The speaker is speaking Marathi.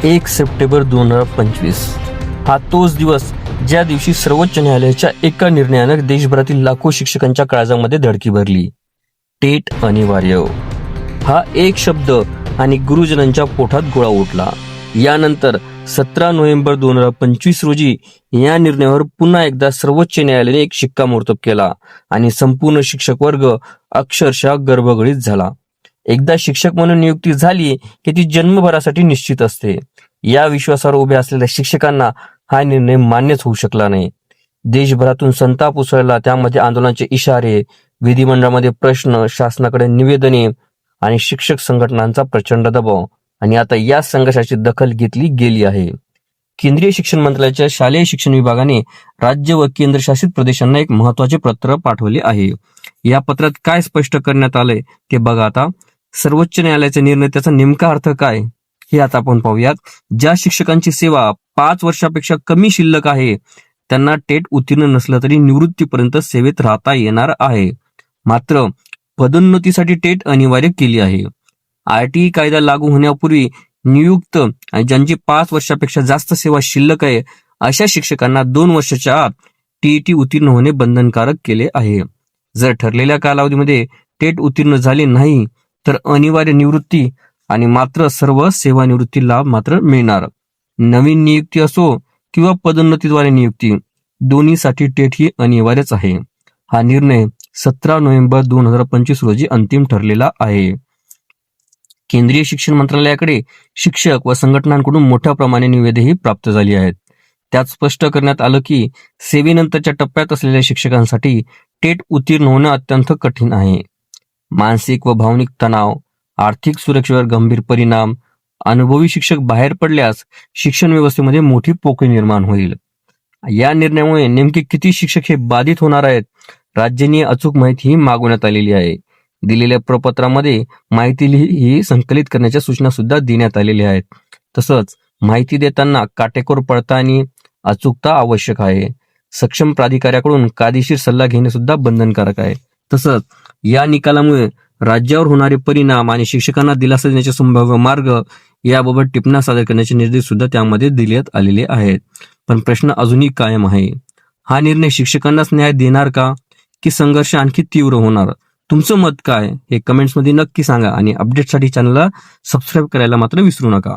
1 सप्टेंबर 2025 हा तोच दिवस ज्या दिवशी सर्वोच्च न्यायालयाच्या एका निर्णयानं देशभरातील लाखो शिक्षकांच्या काळजामध्ये धडकी भरली. टेट अनिवार्य हा एक शब्द आणि गुरुजनांच्या पोटात गोळा उठला. यानंतर 17 नोव्हेंबर 2025 रोजी या निर्णयावर पुन्हा एकदा सर्वोच्च न्यायालयाने एक शिक्कामोर्तब केला आणि संपूर्ण शिक्षक वर्ग अक्षरशः गर्भगळीत झाला. एकदा शिक्षक म्हणून नियुक्ती झाली की ती जन्मभरासाठी निश्चित असते. या विश्वासावर उभ्या असलेल्या शिक्षकांना हा निर्णय मान्यच होऊ शकला नाही. देशभरातून संताप उसळला. त्यामध्ये आंदोलनाचे इशारे, विधिमंडळामध्ये प्रश्न, शासनाकडे निवेदने आणि शिक्षक संघटनांचा प्रचंड दबाव. आणि आता या संघर्षाची दखल घेतली गेली आहे. केंद्रीय शिक्षण मंत्रालयाच्या शालेय शिक्षण विभागाने राज्य व केंद्रशासित प्रदेशांना एक महत्वाचे पत्र पाठवले आहे. या पत्रात काय स्पष्ट करण्यात आलंय ते बघा. आता सर्वोच्च न्यायालयाचा निर्णय, त्याचा नेमका अर्थ काय हे आता आपण पाहूयात. ज्या शिक्षकांची सेवा 5 वर्षापेक्षा कमी शिल्लक आहे त्यांना टेट उत्तीर्ण नसलं तरी निवृत्तीपर्यंत सेवेत राहता येणार आहे. मात्र पदोन्नतीसाठी टेट अनिवार्य केली आहे. RTE कायदा लागू होण्यापूर्वी नियुक्त आणि ज्यांची 5 वर्षापेक्षा जास्त सेवा शिल्लक आहे अशा शिक्षकांना 2 वर्षाच्या आत TET उत्तीर्ण होणे बंधनकारक केले आहे. जर ठरलेल्या कालावधीमध्ये टेट उत्तीर्ण झाले नाही तर अनिवार्य निवृत्ती आणि मात्र सर्व सेवानिवृत्ती लाभ मात्र मिळणार. नवीन नियुक्ती असो किंवा पदोन्नतीद्वारे नियुक्ती, दोन्हीसाठी टेट ही अनिवार्यच आहे. हा निर्णय 17 नोव्हेंबर 2025 रोजी अंतिम ठरलेला आहे. केंद्रीय शिक्षण मंत्रालयाकडे शिक्षक व संघटनांकडून मोठ्या प्रमाणे निवेदनेही प्राप्त झाली आहेत. त्यात स्पष्ट करण्यात आलं की सेवेनंतरच्या टप्प्यात असलेल्या शिक्षकांसाठी टेट उत्तीर्ण होणं अत्यंत कठीण आहे. मानसिक व भावनिक तणाव, आर्थिक सुरक्षेवर गंभीर परिणाम, अनुभवी शिक्षक बाहेर पडल्यास शिक्षण व्यवस्थेमध्ये मोठी पोकळी निर्माण होईल. या निर्णयामुळे नेमके किती शिक्षक हे बाधित होणार आहेत, राज्यांनी अचूक माहितीही मागवण्यात आलेली आहे. दिलेल्या प्रपत्रामध्ये माहिती ही संकलित करण्याच्या सूचना सुद्धा देण्यात आलेल्या आहेत. तसंच माहिती देताना काटेकोर पडताळणी, अचूकता आवश्यक आहे. सक्षम प्राधिकाऱ्याकडून कायदेशीर सल्ला घेणे सुद्धा बंधनकारक आहे. तसंच या निकालामुळे राज्यावर होणारे परिणाम आणि शिक्षकांना दिलासा देण्याचे संभाव्य मार्ग याबाबत टिपणा सादर करण्याचे निर्देश सुद्धा त्यामध्ये देण्यात आलेले आहेत. पण प्रश्न अजूनही कायम आहे. हा निर्णय शिक्षकांनाच न्याय देणार का, की संघर्ष आणखी तीव्र होणार? तुमचं मत काय हे कमेंट्समध्ये नक्की सांगा आणि अपडेटसाठी चॅनलला सबस्क्राईब करायला मात्र विसरू नका.